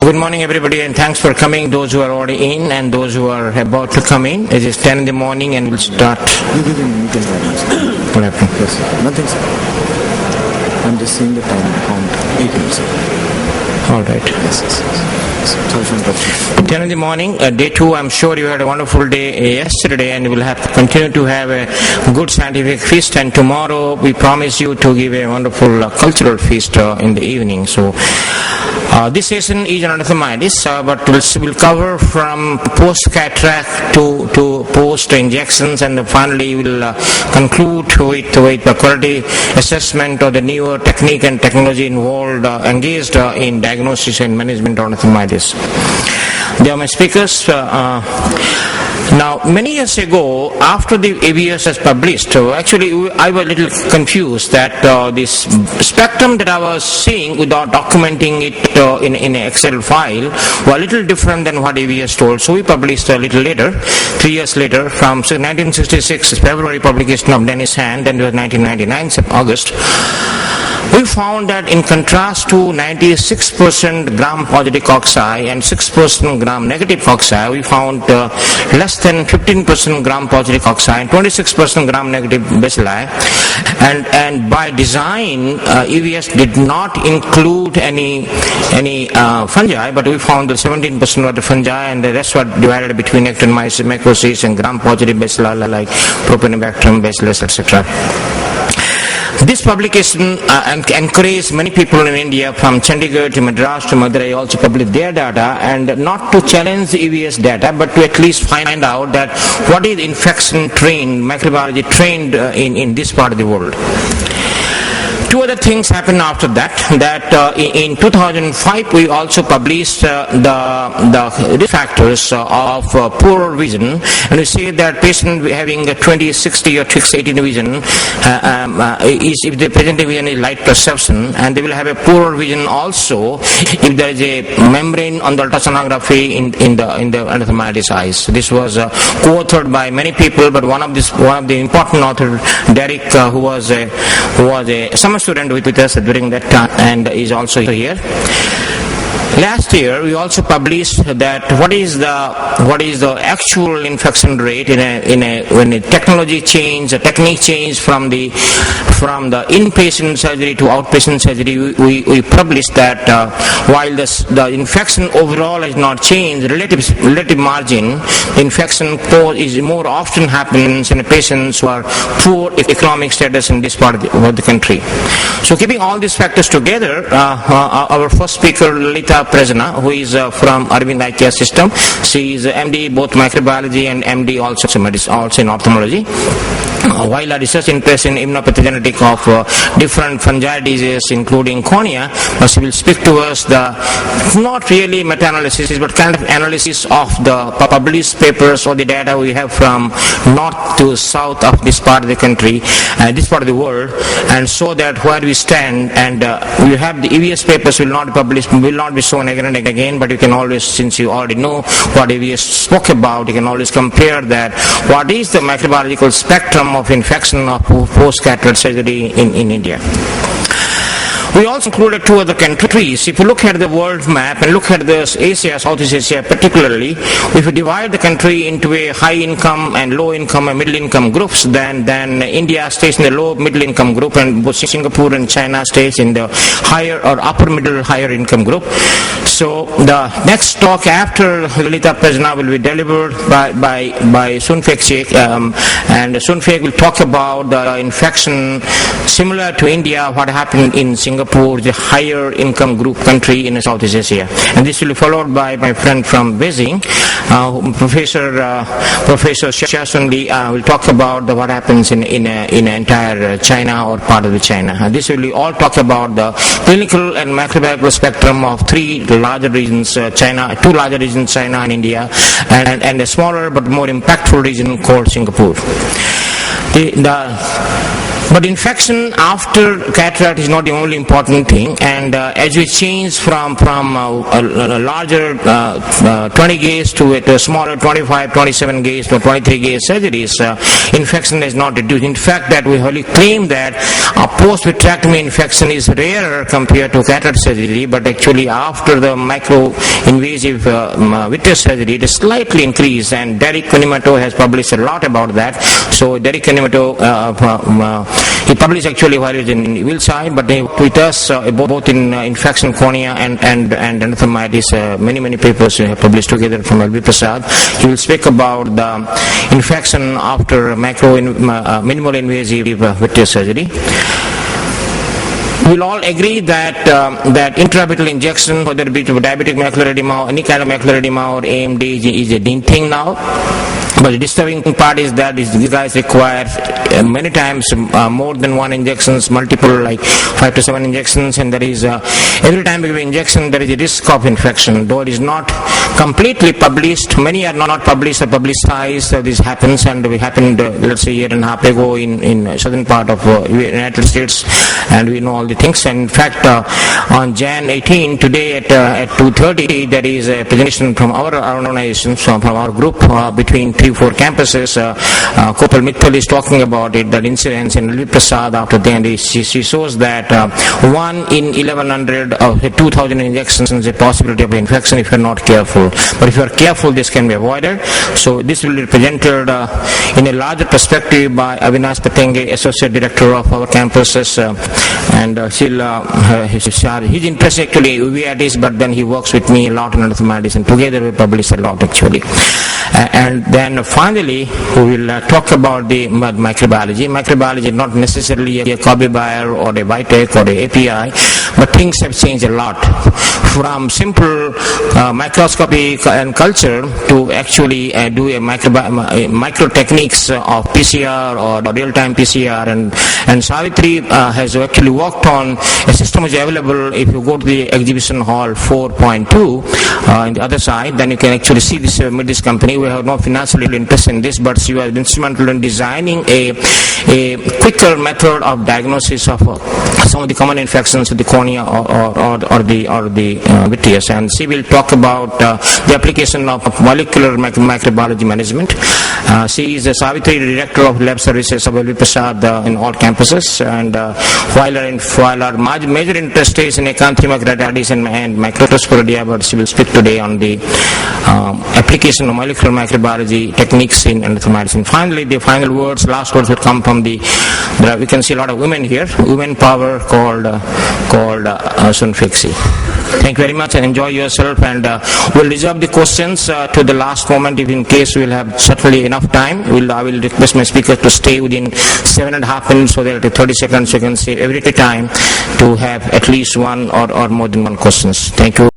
Good morning, everybody, and thanks for coming, those who are already in and those who are about to come in. It is 10 in the morning and we'll start. What happened? Yes, nothing, sir. I'm just seeing the time count. 8 minutes. All right. Yes. 10 in the morning, day 2. I'm sure you had a wonderful day yesterday and we'll have to continue to have a good scientific feast, and tomorrow we promise you to give a wonderful cultural feast in the evening. So this session is on anastomosis, but we'll cover from post-cataract to post-injections, and finally we'll conclude with the quality assessment of the newer technique and technology involved, engaged in diagnosis and management of anastomosis. They are my speakers. Now, many years ago, after the ABS was published, actually I was a little confused that this spectrum that I was seeing without documenting it in an Excel file was a little different than what ABS told. So we published a little later, 3 years later, from 1966, February publication of Dennis Hand, then it was 1999, August. We found that in contrast to 96% gram-positive cocci and 6% gram-negative cocci, we found less than 15% gram-positive cocci and 26% gram-negative bacilli. And by design, EVS did not include any fungi, but we found that 17% were the fungi and the rest were divided between actinomyces, mycosis, and gram-positive bacilli like Propionibacterium, Bacillus, etc. This publication encouraged many people in India from Chandigarh to Madras to Madurai also published their data, and not to challenge the EVS data but to at least find out that what is infection trained, microbiology trained in this part of the world. Two other things happened after that in 2005 we also published the risk factors of poor vision, and we say that patient having a 20/60 or 6/18 vision is if the present vision is light perception, and they will have a poor vision also if there is a membrane on the ultrasonography in the anastomosis eyes. This was co-authored by many people, but one of the important authors, Derek, who was a summer student with us during that time and is also here. Last year, we also published that what is the actual infection rate when a technology change, a technique change from the inpatient surgery to outpatient surgery. We published that while the infection overall has not changed, relative margin, infection is more often happens in patients who are poor economic status in this part of the country. So, keeping all these factors together, our first speaker, Lalita Prasanna, who is from Arvind Eye Care System. She is MD both microbiology and MD also in ophthalmology. While our research interest in immunopathogenetic of different fungi diseases including cornea, she will speak to us not really meta-analysis but kind of analysis of the published papers or the data we have from north to south of this part of the country, this part of the world, and so that where we stand, and we have the EVS papers will not be published, will not be shown again and again, but you can always, since you already know what EVS spoke about, you can always compare that what is the microbiological spectrum of infection of post-cataract surgery in India. We also included two other countries. If you look at the world map and look at this Asia, Southeast Asia particularly, if you divide the country into a high income and low income and middle income groups, then India stays in the low middle income group, and both Singapore and China stays in the higher or upper middle higher income group. So the next talk after Lalita Prasanna will be delivered by Sun Fek Sheikh, and Sun Fek will talk about the infection similar to India, what happened in Singapore, the higher income group country in Southeast Asia. And this will be followed by my friend from Beijing, Professor Xiaosun Li, will talk about what happens in entire China or part of the China. And this will all talk about the clinical and microbiological spectrum of three larger regions, two larger regions, China and India, and a smaller but more impactful region called Singapore. But infection after cataract is not the only important thing, and as we change from a larger 20 gauge to a smaller 25, 27 gauge to 23 gauge surgeries, infection is not reduced. In fact, that we wholly claim that post-vitrectomy infection is rarer compared to cataract surgery, but actually after the micro-invasive vitreous surgery, it is slightly increased, and Derek Kunimato has published a lot about that. So Derek Kunimato, he published actually while he was in Wilshire, but he with us both in infection cornea and endophthalmitis, many papers we have published together from L.V. Prasad. He will speak about the infection after minimal invasive vitreous surgery. We'll all agree that intraorbital injection, whether it be to diabetic macular edema or any kind of macular edema or AMD, is a dead thing now. But the disturbing part is that these guys require many times more than one injections, multiple, like 5 to 7 injections, and there is every time we give injection there is a risk of infection. Though it is not completely published, many are not published or publicized. This happens, and it happened let's say a year and a half ago in southern part of United States, and we know all the things. And in fact, on Jan 18 today at 2:30 there is a presentation from our organization, from our group between 3-4 campuses. Kopal Mittal is talking about it, that incidence in L.V. Prasad after the end. She shows that 1 in 1100 of 2000 injections is a possibility of infection if you are not careful. But if you are careful, this can be avoided. So this will be presented in a larger perspective by Avinash Patenge, Associate Director of our campuses, and his interest actually uveitis, but then he works with me a lot in endophthalmitis, and together we publish a lot actually. And then finally we will talk about the microbiology. Microbiology is not necessarily a Kobe Bayer or a Vitek or a API, but things have changed a lot. From simple microscopy and culture to actually do a micro techniques of PCR or real-time PCR, and Savitri has actually worked on a system which is available. If you go to the exhibition hall 4.2 in the other side, then you can actually see this company. We have no financial interest in this, but she was instrumental in designing a quicker method of diagnosis of some of the common infections of the cornea or the vitreous. And she will talk about the application of molecular microbiology management. She is a Savitri Director of Lab Services of L.V. Prasad in all campuses, and while our major interest is in acanthamoeba keratitis and microsporidia, but she will speak today on the application of molecular microbiology techniques in endophthalmitis. And finally, the last words will come from we can see a lot of women here, women power called Sunfixi. Thank you very much, and enjoy yourself, and we'll reserve the questions to the last moment if in case we'll have certainly enough time. I will request my speaker to stay within 7.5 minutes, so that at 30 seconds you can save every time to have at least one or more than one questions. Thank you.